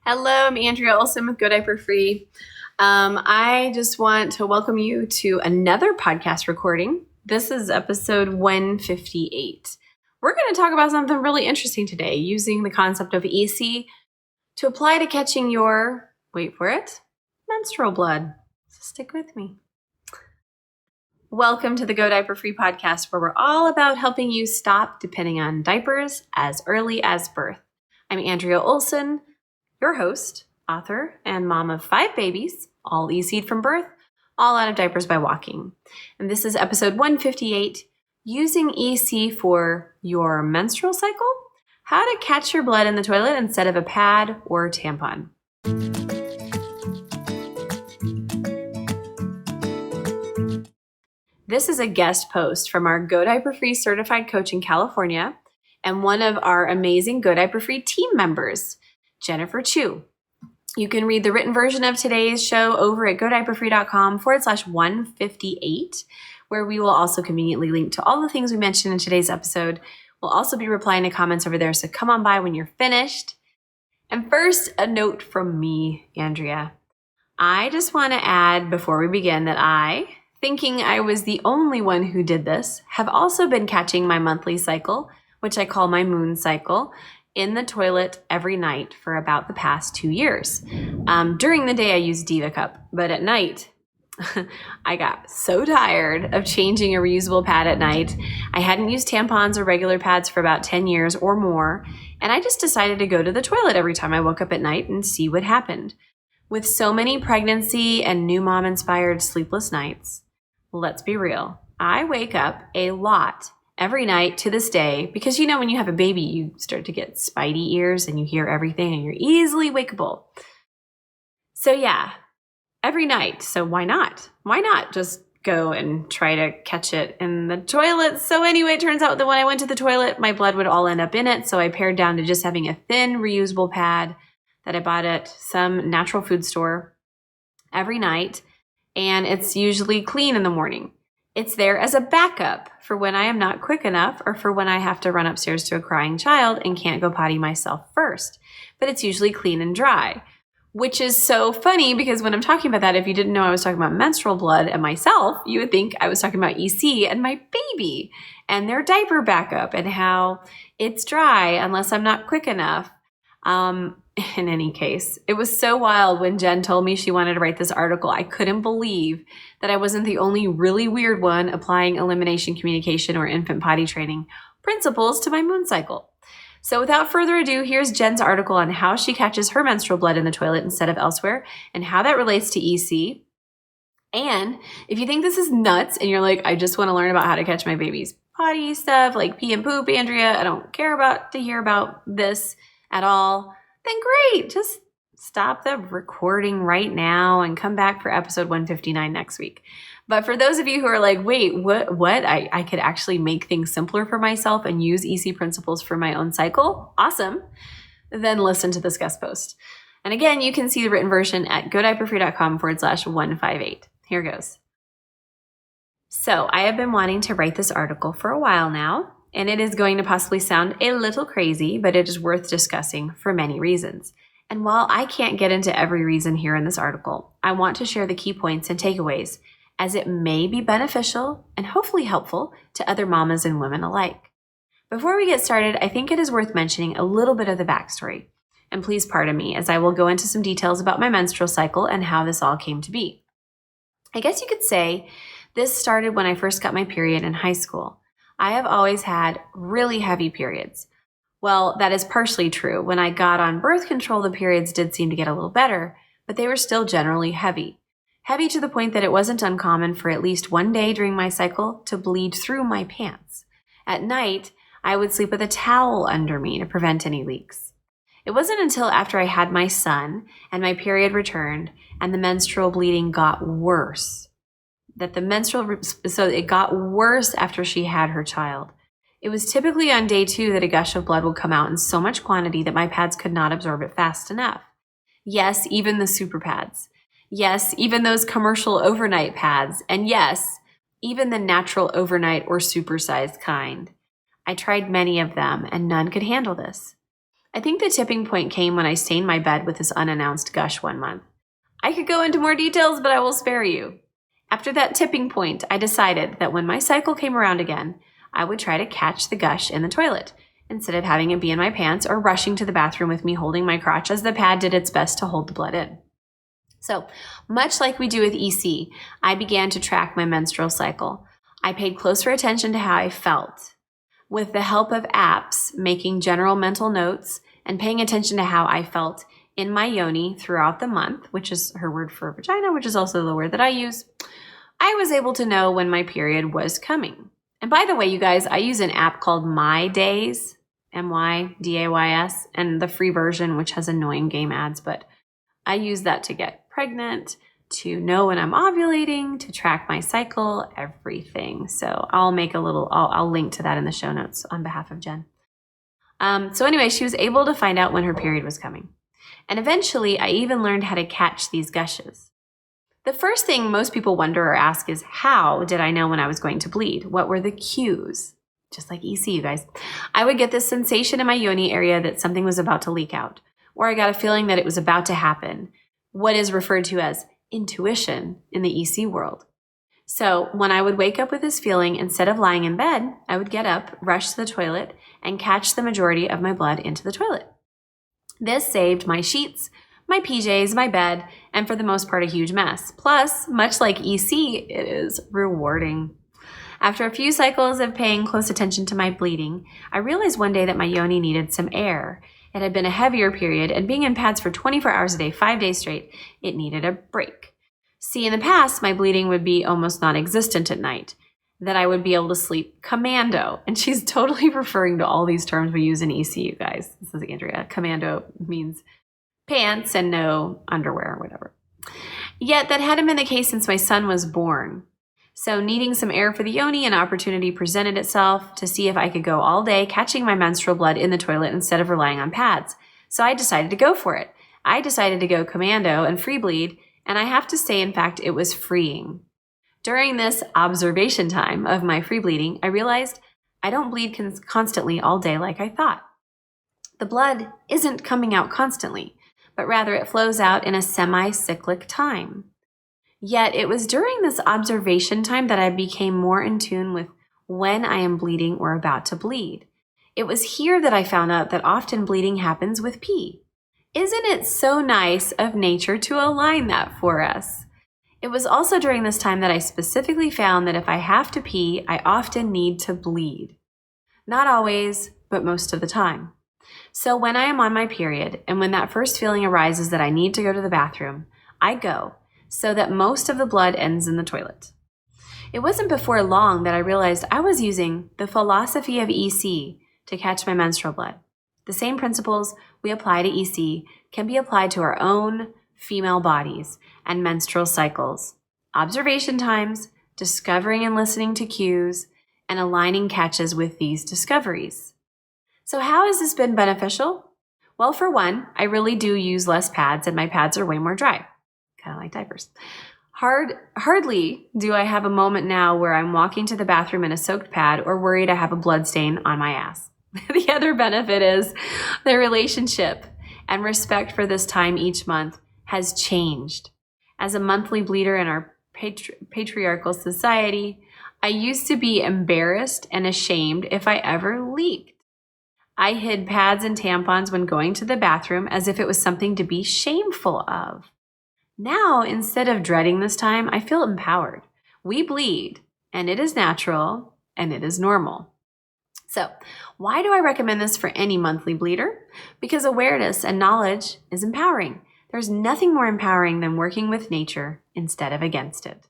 Hello, I'm Andrea Olson with Go Diaper Free. I just want to welcome you to another podcast recording. This is episode 158. We're going to talk about something really interesting today, using the concept of EC to apply to catching your, wait for it, menstrual blood. So stick with me. Welcome to the Go Diaper Free podcast, where we're all about helping you stop depending on diapers as early as birth. I'm Andrea Olson, your host, author, and mom of 5 babies, all EC'd from birth, all out of diapers by walking. And this is episode 158, using EC for your menstrual cycle, how to catch your blood in the toilet instead of a pad or tampon. This is a guest post from our Go Diaper Free certified coach in California and one of our amazing Go Diaper Free team members, Jennifer Chu. You can read the written version of today's show over at godiaperfree.com/158, where we will also conveniently link to all the things we mentioned in today's episode. We'll also be replying to comments over there, so come on by when you're finished. And first, a note from me, Andrea. I just want to add before we begin that I, thinking I was the only one who did this, have also been catching my monthly cycle, which I call my moon cycle, in the toilet every night for about the past 2 years. During the day, I use Diva Cup, but at night, I got so tired of changing a reusable pad at night. I hadn't used tampons or regular pads for about 10 years or more, and I just decided to go to the toilet every time I woke up at night and see what happened. With so many pregnancy and new mom-inspired sleepless nights, let's be real, I wake up a lot every night to this day, because when you have a baby, you start to get spidey ears and you hear everything and you're easily wakeable. So yeah, every night. So why not? Why not just go and try to catch it in the toilet? So anyway, it turns out that when I went to the toilet, my blood would all end up in it. So I pared down to just having a thin reusable pad that I bought at some natural food store every night. And it's usually clean in the morning. It's there as a backup for when I am not quick enough or for when I have to run upstairs to a crying child and can't go potty myself first. But it's usually clean and dry, which is so funny because when I'm talking about that, if you didn't know I was talking about menstrual blood and myself, you would think I was talking about EC and my baby and their diaper backup and how it's dry unless I'm not quick enough. In any case, it was so wild when Jenn told me she wanted to write this article. I couldn't believe that I wasn't the only really weird one applying elimination communication or infant potty training principles to my moon cycle. So without further ado, here's Jenn's article on how she catches her menstrual blood in the toilet instead of elsewhere and how that relates to EC. And if you think this is nuts and you're like, I just want to learn about how to catch my baby's potty stuff, like pee and poop, Andrea, I don't care to hear about this at all, then great. Just stop the recording right now and come back for episode 159 next week. But for those of you who are like, wait, what? I could actually make things simpler for myself and use EC principles for my own cycle. Awesome. Then listen to this guest post. And again, you can see the written version at godiaperfree.com/158. Here goes. So I have been wanting to write this article for a while now, and it is going to possibly sound a little crazy, but it is worth discussing for many reasons. And while I can't get into every reason here in this article, I want to share the key points and takeaways, as it may be beneficial and hopefully helpful to other mamas and women alike. Before we get started, I think it is worth mentioning a little bit of the backstory. And please pardon me, as I will go into some details about my menstrual cycle and how this all came to be. I guess you could say this started when I first got my period in high school. I have always had really heavy periods. Well, that is partially true. When I got on birth control, the periods did seem to get a little better, but they were still generally heavy. Heavy to the point that it wasn't uncommon for at least one day during my cycle to bleed through my pants. At night, I would sleep with a towel under me to prevent any leaks. It wasn't until after I had my son and my period returned and the menstrual bleeding got worse so it got worse after she had her child. It was typically on day 2 that a gush of blood would come out in so much quantity that my pads could not absorb it fast enough. Yes, even the super pads. Yes, even those commercial overnight pads. And yes, even the natural overnight or supersized kind. I tried many of them and none could handle this. I think the tipping point came when I stained my bed with this unannounced gush one month. I could go into more details, but I will spare you. After that tipping point, I decided that when my cycle came around again, I would try to catch the gush in the toilet, instead of having it be in my pants or rushing to the bathroom with me holding my crotch as the pad did its best to hold the blood in. So, much like we do with EC, I began to track my menstrual cycle. I paid closer attention to how I felt. With the help of apps, making general mental notes and paying attention to how I felt in my yoni throughout the month, which is her word for vagina, which is also the word that I use, I was able to know when my period was coming. And by the way, you guys, I use an app called My Days, MyDays, and the free version, which has annoying game ads, but I use that to get pregnant, to know when I'm ovulating, to track my cycle, everything. So I'll link to that in the show notes on behalf of Jenn. So anyway, she was able to find out when her period was coming. And eventually, I even learned how to catch these gushes. The first thing most people wonder or ask is, how did I know when I was going to bleed? What were the cues? Just like EC, you guys. I would get this sensation in my yoni area that something was about to leak out, or I got a feeling that it was about to happen, what is referred to as intuition in the EC world. So when I would wake up with this feeling, instead of lying in bed, I would get up, rush to the toilet, and catch the majority of my blood into the toilet. This saved my sheets, my PJs, my bed, and for the most part, a huge mess. Plus, much like EC, it is rewarding. After a few cycles of paying close attention to my bleeding, I realized one day that my yoni needed some air. It had been a heavier period, and being in pads for 24 hours a day, 5 days straight, it needed a break. See, in the past, my bleeding would be almost non-existent at night, that I would be able to sleep commando. And she's totally referring to all these terms we use in EC, you guys. This is Andrea. Commando means pants and no underwear or whatever. Yet that hadn't been the case since my son was born. So needing some air for the yoni, an opportunity presented itself to see if I could go all day catching my menstrual blood in the toilet instead of relying on pads. So I decided to go for it. I decided to go commando and free bleed, and I have to say, in fact, it was freeing. During this observation time of my free bleeding, I realized I don't bleed constantly all day like I thought. The blood isn't coming out constantly, but rather it flows out in a semi-cyclic time. Yet it was during this observation time that I became more in tune with when I am bleeding or about to bleed. It was here that I found out that often bleeding happens with pee. Isn't it so nice of nature to align that for us? It was also during this time that I specifically found that if I have to pee, I often need to bleed. Not always, but most of the time. So when I am on my period, and when that first feeling arises that I need to go to the bathroom, I go, so that most of the blood ends in the toilet. It wasn't before long that I realized I was using the philosophy of EC to catch my menstrual blood. The same principles we apply to EC can be applied to our own female bodies and menstrual cycles, observation times, discovering and listening to cues, and aligning catches with these discoveries. So how has this been beneficial? Well, for one, I really do use less pads, and my pads are way more dry. Kind of like diapers. Hardly do I have a moment now where I'm walking to the bathroom in a soaked pad or worried I have a blood stain on my ass. The other benefit is the relationship and respect for this time each month has changed. As a monthly bleeder in our patriarchal society, I used to be embarrassed and ashamed if I ever leaked. I hid pads and tampons when going to the bathroom as if it was something to be shameful of. Now, instead of dreading this time, I feel empowered. We bleed, and it is natural, and it is normal. So, why do I recommend this for any monthly bleeder? Because awareness and knowledge is empowering. There's nothing more empowering than working with nature instead of against it.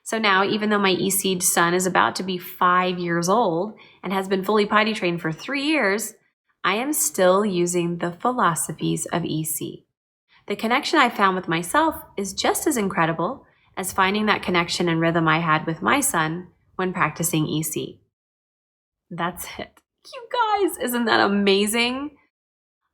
So now, even though my EC'd son is about to be 5 years old and has been fully potty trained for 3 years, I am still using the philosophies of EC. The connection I found with myself is just as incredible as finding that connection and rhythm I had with my son when practicing EC. That's it. You guys, isn't that amazing?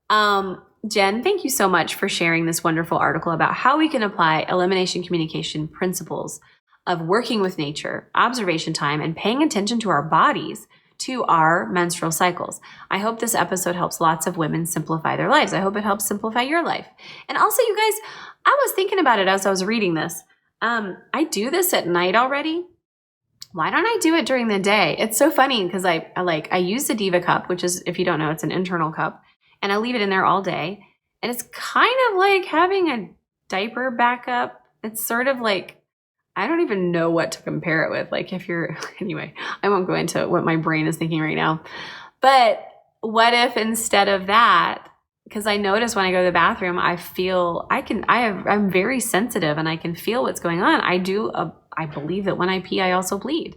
Jenn, thank you so much for sharing this wonderful article about how we can apply elimination communication principles of working with nature, observation time, and paying attention to our bodies to our menstrual cycles. I hope this episode helps lots of women simplify their lives. I hope it helps simplify your life. And also, you guys, I was thinking about it as I was reading this. I do this at night already. Why don't I do it during the day? It's so funny because I use the Diva cup, which is, if you don't know, it's an internal cup, and I leave it in there all day. And it's kind of like having a diaper backup. It's sort of like, I don't even know what to compare it with. Like if you're, anyway, I won't go into what my brain is thinking right now. But what if instead of that, because I notice when I go to the bathroom, I'm very sensitive and I can feel what's going on. I believe that when I pee, I also bleed.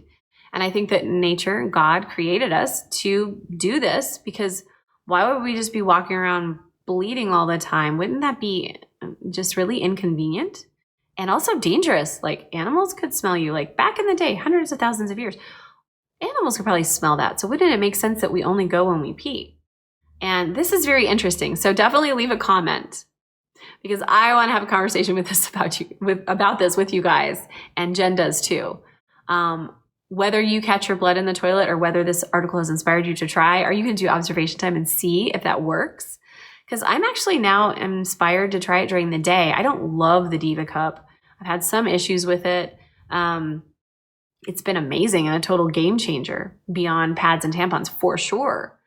And I think that nature, God created us to do this, because why would we just be walking around bleeding all the time? Wouldn't that be just really inconvenient and also dangerous? Like animals could smell you. Like back in the day, hundreds of thousands of years, animals could probably smell that. So wouldn't it make sense that we only go when we pee? And this is very interesting. So definitely leave a comment, because I want to have a conversation about this with you guys, and Jen does too. Whether you catch your blood in the toilet or whether this article has inspired you to try, or you can do observation time and see if that works. Because I'm actually now inspired to try it during the day. I don't love the Diva cup. I've had some issues with it. It's been amazing and a total game changer beyond pads and tampons for sure.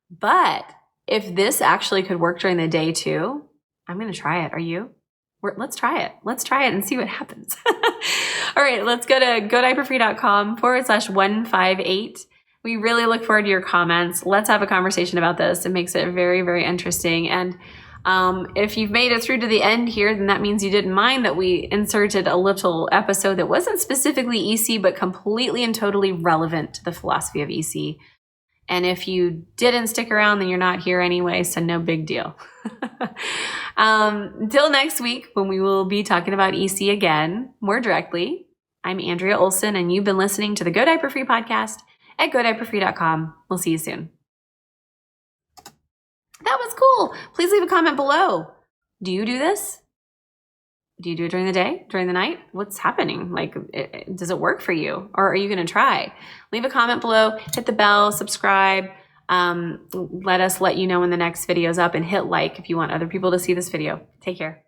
But if this actually could work during the day too, I'm going to try it. Are you? Let's try it. Let's try it and see what happens. All right, let's go to godiaperfree.com/158. We really look forward to your comments. Let's have a conversation about this. It makes it very, very interesting. And if you've made it through to the end here, then that means you didn't mind that we inserted a little episode that wasn't specifically EC, but completely and totally relevant to the philosophy of EC. And if you didn't stick around, then you're not here anyway, so no big deal. Until next week, when we will be talking about EC again, more directly, I'm Andrea Olson, and you've been listening to the Go Diaper Free podcast at godiaperfree.com. We'll see you soon. That was cool. Please leave a comment below. Do you do this? Do you do it during the day, during the night? What's happening? Like, does it work for you? Or are you going to try? Leave a comment below, hit the bell, subscribe. Let us let you know when the next video is up, and hit like if you want other people to see this video. Take care.